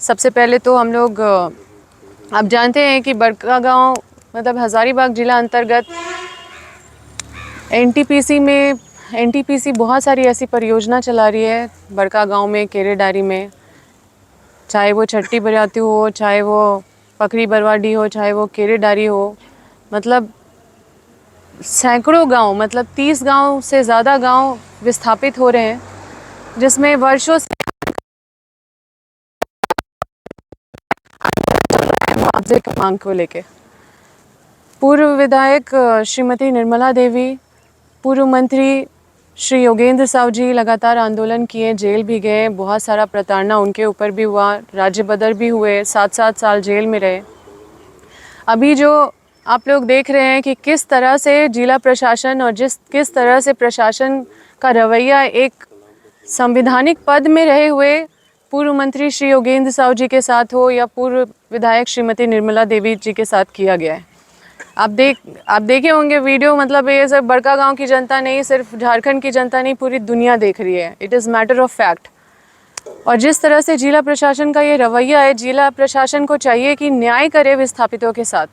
सबसे पहले तो हम लोग आप जानते हैं कि बड़कागांव मतलब हज़ारीबाग ज़िला अंतर्गत एनटीपीसी बहुत सारी ऐसी परियोजना चला रही है बड़कागांव में, केरेडारी में, चाहे वो छट्टी बरियाती हो, चाहे वो पकड़ी बरवाडी हो, चाहे वो केरेडारी हो। मतलब सैकड़ों गांव, मतलब 30 गांव से ज़्यादा गांव विस्थापित हो रहे हैं, जिसमें वर्षों से मुआवजे की मांग को लेके पूर्व विधायक श्रीमती निर्मला देवी, पूर्व मंत्री श्री योगेंद्र साहु जी लगातार आंदोलन किए, जेल भी गए, बहुत सारा प्रताड़ना उनके ऊपर भी हुआ, राज्य बदर भी हुए, 7-7 साल जेल में रहे। अभी जो आप लोग देख रहे हैं कि किस तरह से जिला प्रशासन और किस तरह से प्रशासन का रवैया एक संवैधानिक पद में रहे हुए पूर्व मंत्री श्री योगेंद्र साहु जी के साथ हो या पूर्व विधायक श्रीमती निर्मला देवी जी के साथ किया गया है। आप देखे होंगे वीडियो। मतलब ये सिर्फ बड़कागांव की जनता नहीं, सिर्फ झारखंड की जनता नहीं, पूरी दुनिया देख रही है। It is matter of fact. और जिस तरह से जिला प्रशासन का ये रवैया है, जिला प्रशासन को चाहिए कि न्याय करे विस्थापितों के साथ।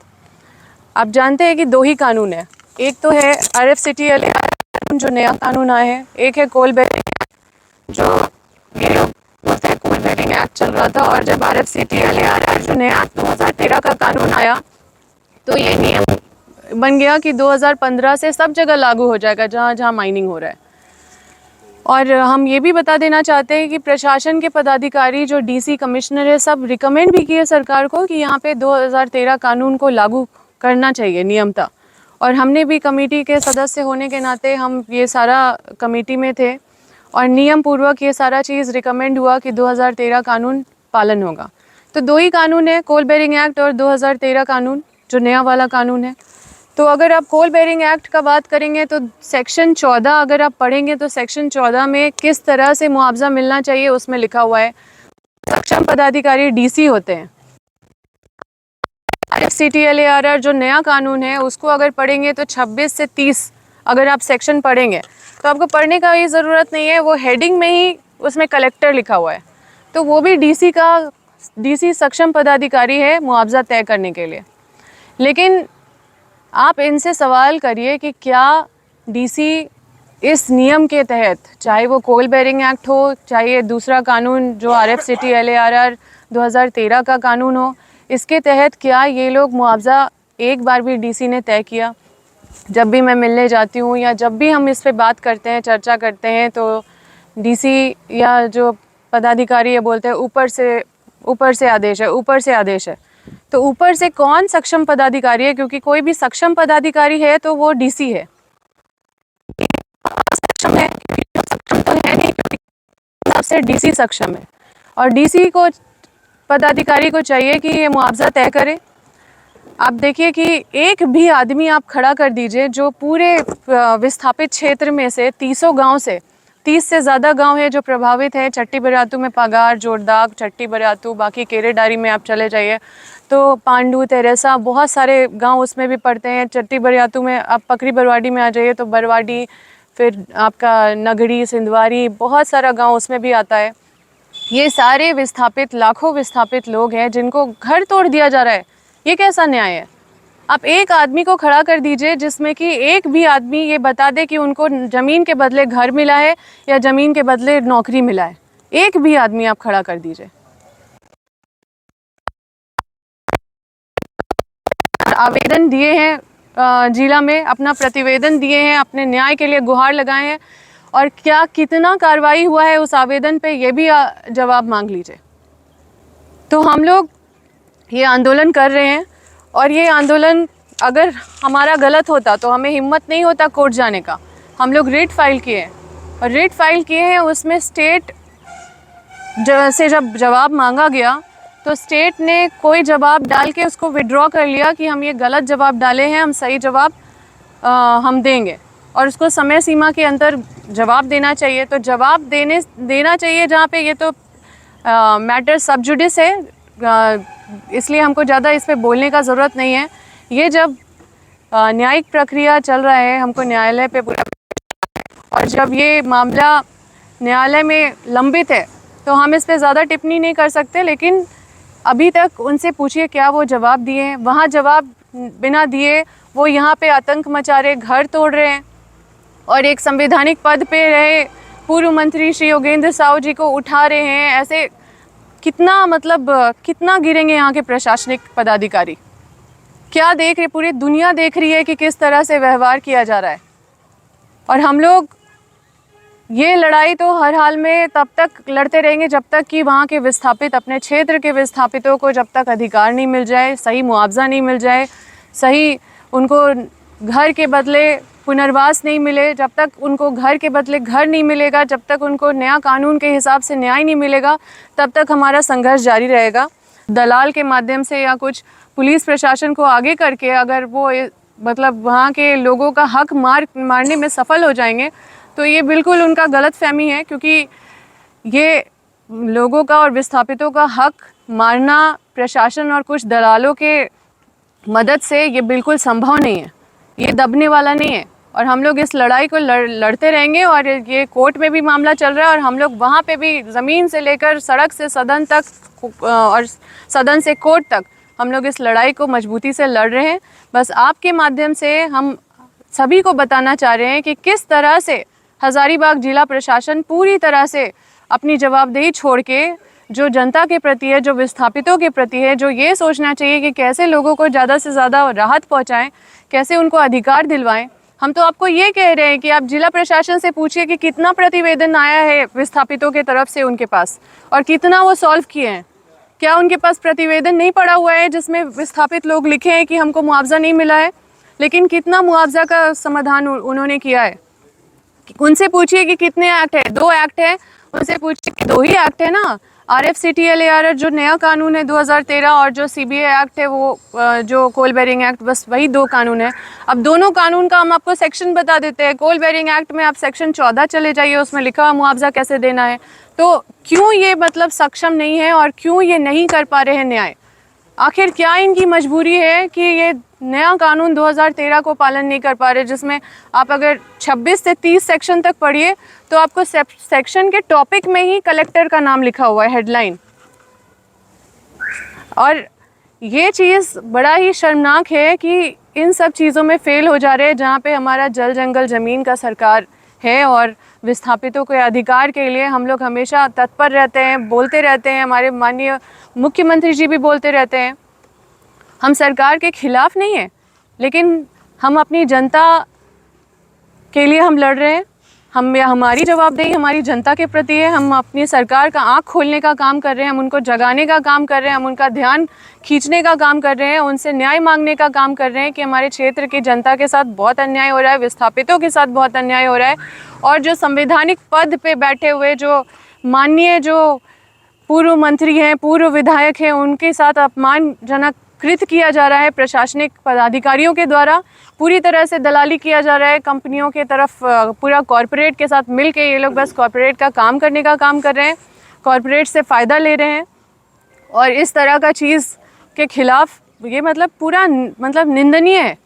आप जानते हैं कि 2 ही कानून है, एक तो है RFCTLAR जो नया कानून आया है, एक है कोल बेरिंग जो ये लोग बोलते हैं कोल बेरिंग एक्ट चल रहा था। और जब RFCTLAR जो नया 2013 का कानून आया तो ये नियम बन गया कि 2015 से सब जगह लागू हो जाएगा जहाँ जहाँ माइनिंग हो रहा है। और हम ये भी बता देना चाहते हैं कि प्रशासन के पदाधिकारी जो DC कमिश्नर है, सब रिकमेंड भी किए सरकार को कि यहाँ पे 2013 कानून को लागू करना चाहिए नियमतः। और हमने भी कमेटी के सदस्य होने के नाते हम ये सारा कमेटी में थे और नियम पूर्वक ये सारा चीज़ रिकमेंड हुआ कि 2013 कानून पालन होगा। तो 2 ही कानून है, कोल बेरिंग एक्ट और 2013 कानून जो नया वाला कानून है। तो अगर आप कोल बेरिंग एक्ट का बात करेंगे तो सेक्शन 14 अगर आप पढ़ेंगे तो सेक्शन 14 में किस तरह से मुआवजा मिलना चाहिए उसमें लिखा हुआ है। सक्षम पदाधिकारी DC होते हैं। RFCTLAR जो नया कानून है उसको अगर पढ़ेंगे तो 26 से 30 अगर आप सेक्शन पढ़ेंगे तो आपको पढ़ने का ही ज़रूरत नहीं है, वो हेडिंग में ही उसमें कलेक्टर लिखा हुआ है। तो वो भी DC सक्षम पदाधिकारी है मुआवजा तय करने के लिए। लेकिन आप इनसे सवाल करिए कि क्या DC इस नियम के तहत, चाहे वो कोल बेरिंग एक्ट हो, चाहे ये दूसरा कानून जो RFCTLAR 2013 का कानून हो, इसके तहत क्या ये लोग मुआवजा एक बार भी DC ने तय किया? जब भी मैं मिलने जाती हूँ या जब भी हम इस पे बात करते हैं, चर्चा करते हैं, तो DC या जो पदाधिकारी ये बोलते हैं ऊपर से आदेश है, ऊपर से आदेश है। तो ऊपर से कौन सक्षम पदाधिकारी है? क्योंकि कोई भी सक्षम पदाधिकारी है तो वो DC है। सक्षम है, सक्षम तो है नहीं, क्योंकि सबसे DC सक्षम है। और DC को पदाधिकारी को चाहिए कि ये मुआवजा तय करे। आप देखिए कि एक भी आदमी आप खड़ा कर दीजिए जो पूरे विस्थापित क्षेत्र में से 30 से ज़्यादा गांव है जो प्रभावित है। छट्टी बरियातू में पागार, जोरदाग, छट्टी बरियातू, बाकी केरेडारी में आप चले जाइए तो पांडू, तेरेसा, बहुत सारे गांव उसमें भी पड़ते हैं। छट्टी बरियातू में आप पकड़ी बरवाडी में आ जाइए तो बरवाडी, फिर आपका नगड़ी, सिंधवारी, बहुत सारा गाँव उसमें भी आता है। ये सारे विस्थापित, लाखों विस्थापित लोग हैं जिनको घर तोड़ दिया जा रहा है। ये कैसा न्याय है? आप एक आदमी को खड़ा कर दीजिए जिसमें कि एक भी आदमी ये बता दे कि उनको ज़मीन के बदले घर मिला है या ज़मीन के बदले नौकरी मिला है। एक भी आदमी आप खड़ा कर दीजिए। आवेदन दिए हैं जिला में, अपना प्रतिवेदन दिए हैं, अपने न्याय के लिए गुहार लगाए हैं, और क्या कितना कार्रवाई हुआ है उस आवेदन पे ये भी जवाब मांग लीजिए। तो हम लोग ये आंदोलन कर रहे हैं और ये आंदोलन अगर हमारा गलत होता तो हमें हिम्मत नहीं होता कोर्ट जाने का। हम लोग रिट फाइल किए हैं और रिट फाइल किए हैं, उसमें स्टेट से जब जवाब मांगा गया तो स्टेट ने कोई जवाब डाल के उसको विड्रॉ कर लिया कि हम ये गलत जवाब डाले हैं, हम सही जवाब हम देंगे और उसको समय सीमा के अंदर जवाब देना चाहिए। तो जवाब देना चाहिए जहाँ पे ये तो मैटर सब जुडिस है, इसलिए हमको ज़्यादा इस पे बोलने का ज़रूरत नहीं है। ये जब न्यायिक प्रक्रिया चल रहा है, हमको न्यायालय पे पूरा, और जब ये मामला न्यायालय में लंबित है तो हम इस पे ज़्यादा टिप्पणी नहीं कर सकते। लेकिन अभी तक उनसे पूछिए क्या वो जवाब दिए हैं। वहाँ जवाब बिना दिए वो यहाँ पे आतंक मचा रहे, घर तोड़ रहे हैं। और एक संवैधानिक पद पे रहे पूर्व मंत्री श्री योगेंद्र साहू जी को उठा रहे हैं। ऐसे कितना मतलब कितना गिरेंगे यहाँ के प्रशासनिक पदाधिकारी? क्या देख रहे, पूरी दुनिया देख रही है कि किस तरह से व्यवहार किया जा रहा है। और हम लोग ये लड़ाई तो हर हाल में तब तक लड़ते रहेंगे जब तक कि वहाँ के विस्थापित, अपने क्षेत्र के विस्थापितों को जब तक अधिकार नहीं मिल जाए, सही मुआवजा नहीं मिल जाए, सही उनको घर के बदले पुनर्वास नहीं मिले, जब तक उनको घर के बदले घर नहीं मिलेगा, जब तक उनको नया कानून के हिसाब से न्याय नहीं मिलेगा, तब तक हमारा संघर्ष जारी रहेगा। दलाल के माध्यम से या कुछ पुलिस प्रशासन को आगे करके अगर वो मतलब वहाँ के लोगों का हक मारने में सफल हो जाएंगे तो ये बिल्कुल उनका गलत फहमी है, क्योंकि ये लोगों का और विस्थापितों का हक मारना प्रशासन और कुछ दलालों के मदद से ये बिल्कुल संभव नहीं है, ये दबने वाला नहीं है। और हम लोग इस लड़ाई को लड़ते रहेंगे। और ये कोर्ट में भी मामला चल रहा है और हम लोग वहाँ पे भी ज़मीन से लेकर सड़क से सदन तक और सदन से कोर्ट तक हम लोग इस लड़ाई को मजबूती से लड़ रहे हैं। बस आपके माध्यम से हम सभी को बताना चाह रहे हैं कि किस तरह से हज़ारीबाग जिला प्रशासन पूरी तरह से अपनी जवाबदेही छोड़ के जो जनता के प्रति है, जो विस्थापितों के प्रति है, जो ये सोचना चाहिए कि कैसे लोगों को ज़्यादा से ज़्यादा राहत पहुंचाएं, कैसे उनको अधिकार दिलवाएं। हम तो आपको ये कह रहे हैं कि आप जिला प्रशासन से पूछिए कि कितना प्रतिवेदन आया है विस्थापितों के तरफ से उनके पास और कितना वो सॉल्व किए हैं। क्या उनके पास प्रतिवेदन नहीं पड़ा हुआ है जिसमें विस्थापित लोग लिखे हैं कि हमको मुआवजा नहीं मिला है, लेकिन कितना मुआवजा का समाधान उन्होंने किया है? उनसे पूछिए कि कितने एक्ट है, 2 एक्ट है, उनसे पूछिए कि 2 ही एक्ट है ना, RFCTLAR जो नया कानून है 2013 और जो CBA एक्ट है वो जो कोल बेरिंग एक्ट, बस वही 2 कानून है। अब दोनों कानून का हम आपको सेक्शन बता देते हैं। कोल बेरिंग एक्ट में आप सेक्शन 14 चले जाइए, उसमें लिखा हुआ मुआवजा कैसे देना है। तो क्यों ये मतलब सक्षम नहीं है और क्यों ये नहीं कर पा रहे हैं न्याय? आखिर क्या इनकी मजबूरी है कि ये नया कानून 2013 को पालन नहीं कर पा रहे, जिसमें आप अगर 26 से 30 सेक्शन तक पढ़िए तो आपको सेक्शन के टॉपिक में ही कलेक्टर का नाम लिखा हुआ है, हेडलाइन। और ये चीज़ बड़ा ही शर्मनाक है कि इन सब चीज़ों में फेल हो जा रहे हैं, जहाँ पे हमारा जल जंगल ज़मीन का सरकार है और विस्थापितों के अधिकार के लिए हम लोग हमेशा तत्पर रहते हैं, बोलते रहते हैं। हमारे माननीय मुख्यमंत्री जी भी बोलते रहते हैं। हम सरकार के खिलाफ नहीं हैं, लेकिन हम अपनी जनता के लिए हम लड़ रहे हैं। हमारी जवाबदेही हमारी जनता के प्रति है। हम अपनी सरकार का आँख खोलने का काम कर रहे हैं, हम उनको जगाने का काम कर रहे हैं, हम उनका ध्यान खींचने का काम कर रहे हैं, उनसे न्याय मांगने का काम कर रहे हैं कि हमारे क्षेत्र की जनता के साथ बहुत अन्याय हो रहा है, विस्थापितों के साथ बहुत अन्याय हो रहा है। और जो संवैधानिक पद पे बैठे हुए जो माननीय जो पूर्व मंत्री हैं, पूर्व विधायक हैं, उनके साथ अपमानजनक कृत किया जा रहा है प्रशासनिक पदाधिकारियों के द्वारा। पूरी तरह से दलाली किया जा रहा है कंपनियों के तरफ, पूरा कॉरपोरेट के साथ मिल के ये लोग बस कॉरपोरेट का काम करने का काम कर रहे हैं, कॉरपोरेट से फ़ायदा ले रहे हैं। और इस तरह का चीज़ के खिलाफ ये मतलब पूरा मतलब निंदनीय है।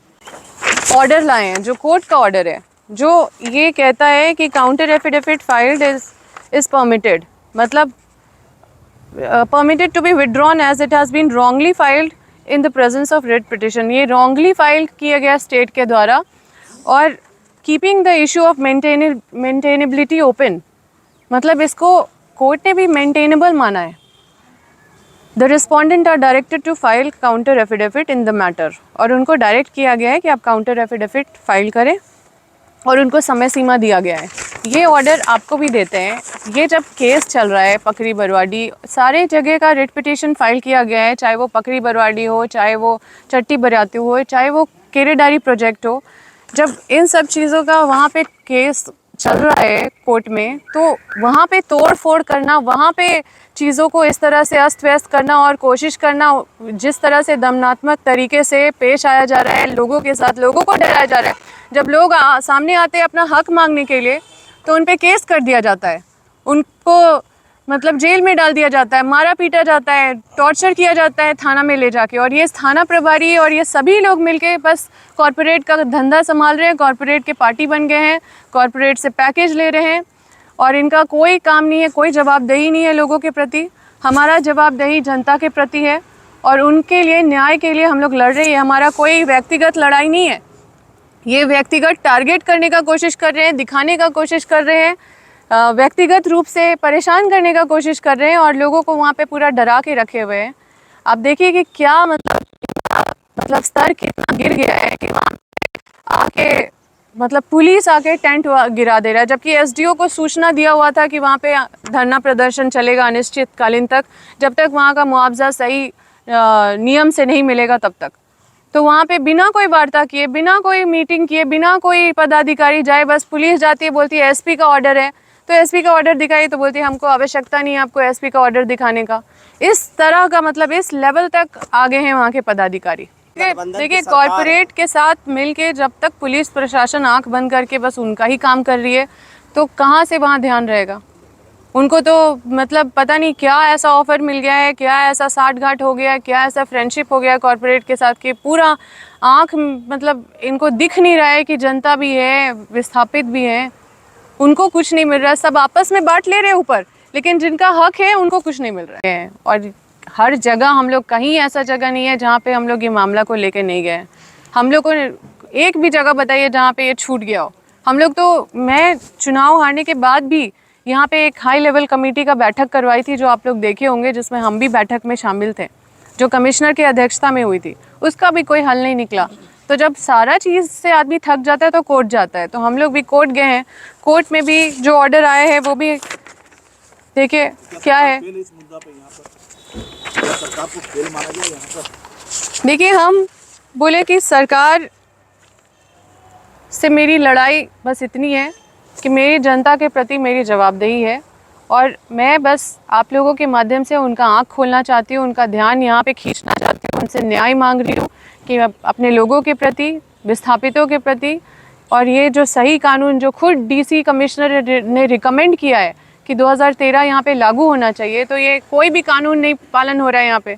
ऑर्डर लाए हैं, जो कोर्ट का ऑर्डर है, जो ये कहता है कि counter affidavit filed is permitted, मतलब permitted to be withdrawn as it has been wrongly filed in the presence of writ petition। ये wrongly filed किया गया स्टेट के द्वारा। और keeping the issue of maintainability open, मतलब इसको कोर्ट ने भी maintainable माना है। The respondent are directed to file counter affidavit in the matter, और उनको डायरेक्ट किया गया है कि आप काउंटर एफिडेविट फाइल करें और उनको समय सीमा दिया गया है। ये ऑर्डर आपको भी देते हैं। ये जब केस चल रहा है पकरी बरवाडी, सारे जगह का रिट पिटीशन फाइल किया गया है, चाहे वो पकरी बरवाडी हो, चाहे वो चट्टी बरियाती हो, चाहे वो केरेडारी प्रोजेक्ट हो। जब इन सब चीज़ों का वहाँ पे केस चल रहा है कोर्ट में, तो वहाँ पे तोड़ फोड़ करना, वहाँ पे चीज़ों को इस तरह से अस्त व्यस्त करना और कोशिश करना, जिस तरह से दमनात्मक तरीके से पेश आया जा रहा है लोगों के साथ, लोगों को डराया जा रहा है। जब लोग सामने आते हैं अपना हक मांगने के लिए तो उन पे केस कर दिया जाता है, उनको मतलब जेल में डाल दिया जाता है, मारा पीटा जाता है, टॉर्चर किया जाता है थाना में ले जाके। और ये थाना प्रभारी और ये सभी लोग मिलके बस कॉरपोरेट का धंधा संभाल रहे हैं, कॉरपोरेट के पार्टी बन गए हैं, कॉरपोरेट से पैकेज ले रहे हैं और इनका कोई काम नहीं है, कोई जवाबदेही नहीं है लोगों के प्रति। हमारा जवाबदेही जनता के प्रति है और उनके लिए न्याय के लिए हम लोग लड़ रहे हैं। ये हमारा कोई व्यक्तिगत लड़ाई नहीं है, ये व्यक्तिगत टारगेट करने का कोशिश कर रहे हैं, दिखाने का कोशिश कर रहे हैं, व्यक्तिगत रूप से परेशान करने का कोशिश कर रहे हैं और लोगों को वहाँ पे पूरा डरा के रखे हुए हैं। आप देखिए कि क्या मतलब स्तर कितना गिर गया है कि वहाँ आके मतलब पुलिस आके टेंट गिरा दे रहा है, जबकि एसडीओ को सूचना दिया हुआ था कि वहाँ पे धरना प्रदर्शन चलेगा अनिश्चितकालीन तक, जब तक वहाँ का मुआवजा सही नियम से नहीं मिलेगा तब तक। तो वहाँ पे बिना कोई वार्ता किए, बिना कोई मीटिंग किए, बिना कोई पदाधिकारी जाए, बस पुलिस जाती है, बोलती है एसपी का ऑर्डर है, तो एसपी का ऑर्डर दिखाई, तो बोलती है हमको आवश्यकता नहीं है आपको एसपी का ऑर्डर दिखाने का। इस तरह का मतलब इस लेवल तक आगे हैं वहाँ के पदाधिकारी। देखिए कॉरपोरेट के साथ मिलके जब तक पुलिस प्रशासन आंख बंद करके बस उनका ही काम कर रही है, तो कहाँ से वहाँ ध्यान रहेगा। उनको तो मतलब पता नहीं क्या ऐसा ऑफर मिल गया है, क्या ऐसा साठ घाट हो गया है, क्या ऐसा फ्रेंडशिप हो गया है कॉरपोरेट के साथ कि पूरा आंख मतलब इनको दिख नहीं रहा है कि जनता भी है, विस्थापित भी है, उनको कुछ नहीं मिल रहा है। सब आपस में बांट ले रहे हैं ऊपर, लेकिन जिनका हक है उनको कुछ नहीं मिल रहा है। और हर जगह हम लोग, कहीं ऐसा जगह नहीं है जहाँ पे हम लोग ये मामला को लेके नहीं गए। हम लोग को एक भी जगह बताइए जहाँ पे ये छूट गया हो। हम लोग तो, मैं चुनाव हारने के बाद भी यहाँ पे एक हाई लेवल कमेटी का बैठक करवाई थी, जो आप लोग देखे होंगे, जिसमें हम भी बैठक में शामिल थे, जो कमिश्नर की अध्यक्षता में हुई थी। उसका भी कोई हल नहीं निकला। तो जब सारा चीज़ से आदमी थक जाता है तो कोर्ट जाता है। तो हम लोग भी कोर्ट गए हैं, कोर्ट में भी जो ऑर्डर आए हैं वो भी देखिए क्या है। देखिए हम बोले कि सरकार से मेरी लड़ाई बस इतनी है कि मेरी जनता के प्रति मेरी जवाबदेही है, और मैं बस आप लोगों के माध्यम से उनका आँख खोलना चाहती हूँ, उनका ध्यान यहाँ पे खींचना चाहती हूँ, उनसे न्याय मांग रही हूँ कि अपने लोगों के प्रति, विस्थापितों के प्रति, और ये जो सही कानून जो खुद डीसी कमिश्नर ने रिकमेंड किया है कि 2013 यहाँ पे लागू होना चाहिए, तो ये कोई भी कानून नहीं पालन हो रहा है यहाँ पे।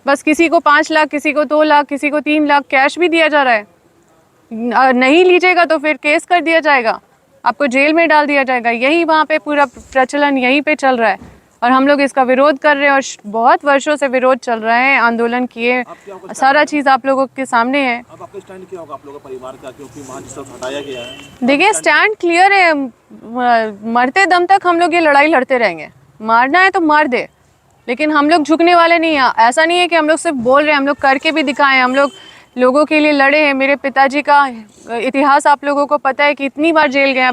बस किसी को 5 लाख, किसी को 2 लाख, किसी को 3 लाख कैश भी दिया जा रहा है। नहीं लीजिएगा तो फिर केस कर दिया जाएगा, आपको जेल में डाल दिया जाएगा। यही वहाँ पे पूरा प्रचलन यहीं पे चल रहा है और हम लोग इसका विरोध कर रहे हैं, और बहुत वर्षों से विरोध चल रहा है, आंदोलन किए, सारा चीज़ आप लोगों के सामने है। अब आपका स्टैंड क्या होगा आप लोगों का परिवार का, क्योंकि वहाँ जिस तरफ हटाया गया है? देखिए स्टैंड क्लियर है, मरते दम तक हम लोग ये लड़ाई लड़ते रहेंगे। मारना है तो मार दे, लेकिन हम लोग झुकने वाले नहीं हैं। ऐसा नहीं है कि हम लोग सिर्फ बोल रहे हैं, हम लोग करके भी दिखाएं। हम लोग लोगों के लिए लड़े हैं। मेरे पिताजी का इतिहास आप लोगों को पता है कि इतनी बार जेल गए।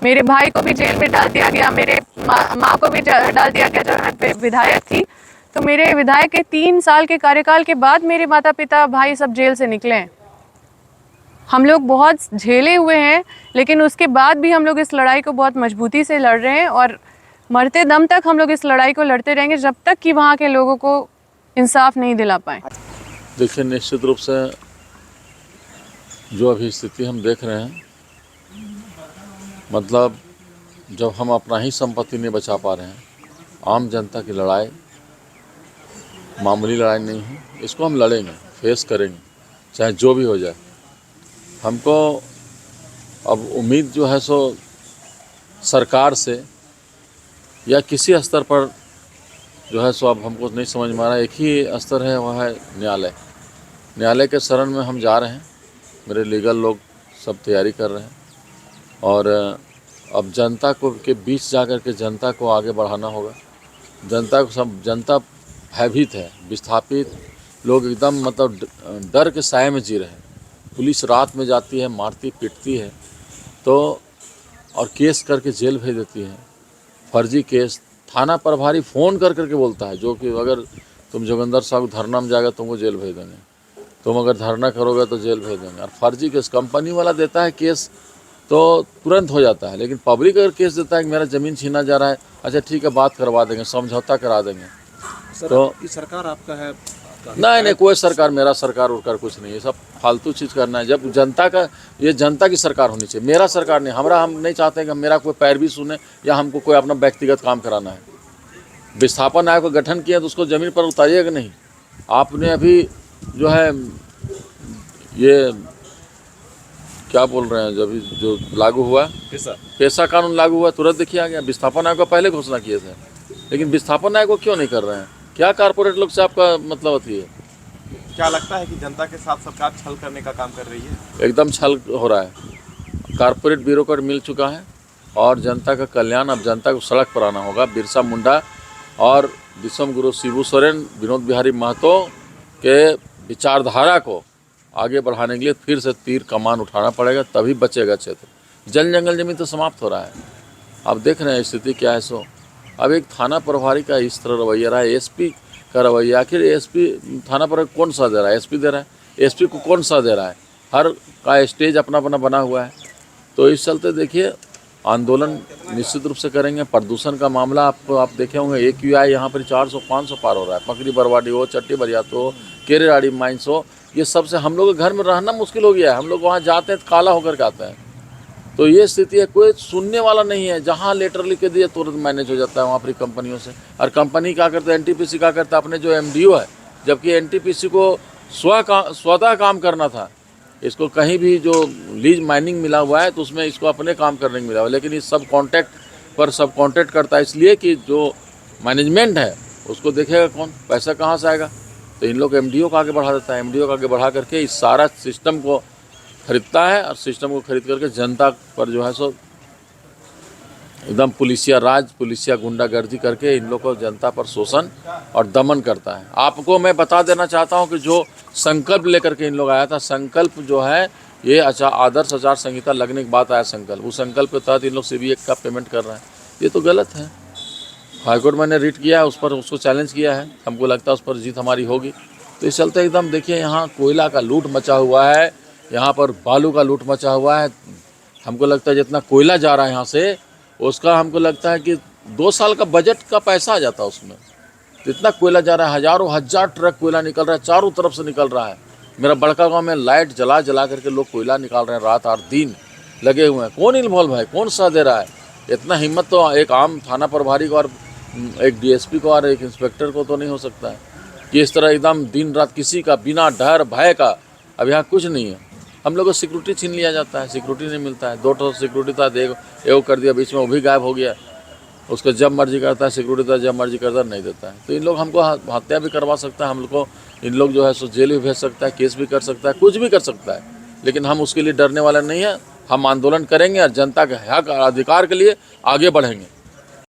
मेरे भाई को भी जेल में डाल दिया गया, मेरे माँ को भी डाल दिया गया जब मैं विधायक थी। तो मेरे विधायक के 3 साल के कार्यकाल के बाद मेरे माता पिता भाई सब जेल से निकले हैं। हम लोग बहुत झेले हुए हैं, लेकिन उसके बाद भी हम लोग इस लड़ाई को बहुत मजबूती से लड़ रहे हैं, और मरते दम तक हम लोग इस लड़ाई को लड़ते रहेंगे जब तक कि वहाँ के लोगों को इंसाफ नहीं दिला पाए। देखिए निश्चित रूप से जो अभी स्थिति हम देख रहे हैं, मतलब जब हम अपना ही संपत्ति नहीं बचा पा रहे हैं, आम जनता की लड़ाई मामूली लड़ाई नहीं है। इसको हम लड़ेंगे, फेस करेंगे, चाहे जो भी हो जाए। हमको अब उम्मीद जो है सो सरकार से या किसी स्तर पर जो है सो अब हमको नहीं समझ में आ रहा है। एक ही स्तर है, वह है न्यायालय। न्यायालय के शरण में हम जा रहे हैं। मेरे लीगल लोग सब तैयारी कर रहे हैं, और अब जनता को के बीच जाकर के जनता को आगे बढ़ाना होगा। जनता को सब, जनता भयभीत है, विस्थापित लोग एकदम मतलब डर के साए में जी रहे हैं। पुलिस रात में जाती है, मारती पीटती है, तो और केस करके जेल भेज देती है। फर्जी केस, थाना प्रभारी फ़ोन कर करके बोलता है, जो कि अगर तुम जोगिंदर साहब धरना में जाएगा तुमको जेल भेज देंगे, तुम अगर धरना करोगे तो जेल भेज देंगे। और फर्जी केस कंपनी वाला देता है केस तो तुरंत हो जाता है, लेकिन पब्लिक अगर केस देता है कि मेरा ज़मीन छीना जा रहा है, अच्छा ठीक है बात करवा देंगे, समझौता करा देंगे। तो ये सरकार आपका है? नहीं, कोई सरकार, मेरा सरकार उड़कर कुछ नहीं है। सब फालतू चीज़ करना है। जब जनता का, ये जनता की सरकार होनी चाहिए, मेरा सरकार नहीं। हम नहीं चाहते कि मेरा कोई पैरवी सुने या हमको कोई अपना व्यक्तिगत काम कराना है। विस्थापन आयोग का गठन किया तो उसको ज़मीन पर उतारिएगा नहीं। आपने अभी जो है ये क्या बोल रहे हैं, जब जो लागू हुआ पैसा कानून लागू हुआ तुरंत देखिए आ गया। विस्थापन आयोग का पहले घोषणा किए थे, लेकिन विस्थापन आयोग को क्यों नहीं कर रहे हैं? क्या कारपोरेट लोग से आपका मतलब अथी है? क्या लगता है कि जनता के साथ सरकार छल करने का काम कर रही है? एकदम छल हो रहा है। कारपोरेट ब्यूरोक्रेट मिल चुका है और जनता का कल्याण, अब जनता को सड़क पर आना होगा। बिरसा मुंडा और विश्व गुरु शिबू सोरेन, विनोद बिहारी महतो के विचारधारा को आगे बढ़ाने के लिए फिर से तीर कमान उठाना पड़ेगा, तभी बचेगा क्षेत्र। जल जंगल जमीन तो समाप्त हो रहा है। अब देख रहे हैं स्थिति क्या है। सो अब एक थाना प्रभारी का इस तरह रवैया रहा है, एसपी का रवैया। आखिर एसपी थाना पर कौन सा दे रहा है? एसपी दे रहा है। एसपी को कौन सा दे रहा है? हर का स्टेज अपना अपना बना हुआ है। तो इस चलते देखिए आंदोलन निश्चित रूप से करेंगे। प्रदूषण का मामला आप देखे होंगे, AQI यहाँ पर 400-500 पार हो रहा है। पकड़ी बरवाडी हो, चट्टी बरियात हो, केरेराड़ी माइंस हो, ये सबसे हम लोग के घर में रहना मुश्किल हो गया है। हम लोग वहाँ जाते हैं तो काला होकर के आते हैं। तो ये स्थिति है, कोई सुनने वाला नहीं है। जहाँ लेटर लिख के दिए तुरंत मैनेज हो जाता है वहाँ पर कंपनियों से। और कंपनी क्या करता है, NTPC क्या करता है, अपने जो MDO है, जबकि NTPC को स्वतः काम करना था। इसको कहीं भी जो लीज माइनिंग मिला हुआ है तो उसमें इसको अपने काम करने को मिला हुआ है, लेकिन इस सब कॉन्ट्रैक्ट पर सब कॉन्ट्रैक्ट करता है, इसलिए कि जो मैनेजमेंट है उसको देखेगा कौन, पैसा कहाँ से आएगा। तो इन लोग MDO को आगे बढ़ा देता है। MDO को आगे बढ़ा करके इस सारा सिस्टम को खरीदता है और सिस्टम को खरीद करके जनता पर जो है सो एकदम पुलिसिया राज, पुलिसिया गुंडागर्दी करके इन लोग को जनता पर शोषण और दमन करता है। आपको मैं बता देना चाहता हूं कि जो संकल्प लेकर के इन लोग आया था, संकल्प जो है ये आदर्श आचार संहिता लगने की बात आया संकल्प, उस संकल्प के तहत इन लोग CBA का पेमेंट कर रहे हैं। ये तो गलत है। हाईकोर्ट मैंने रिट किया है, उस पर उसको चैलेंज किया है। हमको लगता है उस पर जीत हमारी होगी। तो इस चलते एकदम देखिए यहाँ कोयला का लूट मचा हुआ है, यहाँ पर बालू का लूट मचा हुआ है। हमको लगता है जितना कोयला जा रहा है यहाँ से, उसका हमको लगता है कि 2 साल का बजट का पैसा आ जाता है उसमें। इतना कोयला जा रहा है, हजारों हजार ट्रक कोयला निकल रहा है, चारों तरफ से निकल रहा है। मेरा बड़का गांव में लाइट जला करके लोग कोयला निकाल रहे हैं, रात 8 दिन लगे हुए हैं। कौन इन्वॉल्व है, कौन सा दे रहा है? इतना हिम्मत तो एक आम थाना प्रभारी को और एक DSP को और एक इंस्पेक्टर को तो नहीं हो सकता है कि इस तरह एकदम दिन रात किसी का बिना डर भय का। अब यहाँ कुछ नहीं है। हम लोग को सिक्योरिटी छीन लिया जाता है, सिक्योरिटी नहीं मिलता है। 2 सिक्योरिटी था, एगो कर दिया, बीच में वो भी गायब हो गया। उसको जब मर्जी करता है सिक्योरिटी था, जब मर्जी करता नहीं देता है। तो इन लोग हमको हत्या भी करवा सकता है, हम लोग को इन लोग जो है सो जेल भी भेज सकता है, केस भी कर सकता है, कुछ भी कर सकता है। लेकिन हम उसके लिए डरने वाले नहीं हैं। हम आंदोलन करेंगे और जनता के हक और अधिकार के लिए आगे बढ़ेंगे।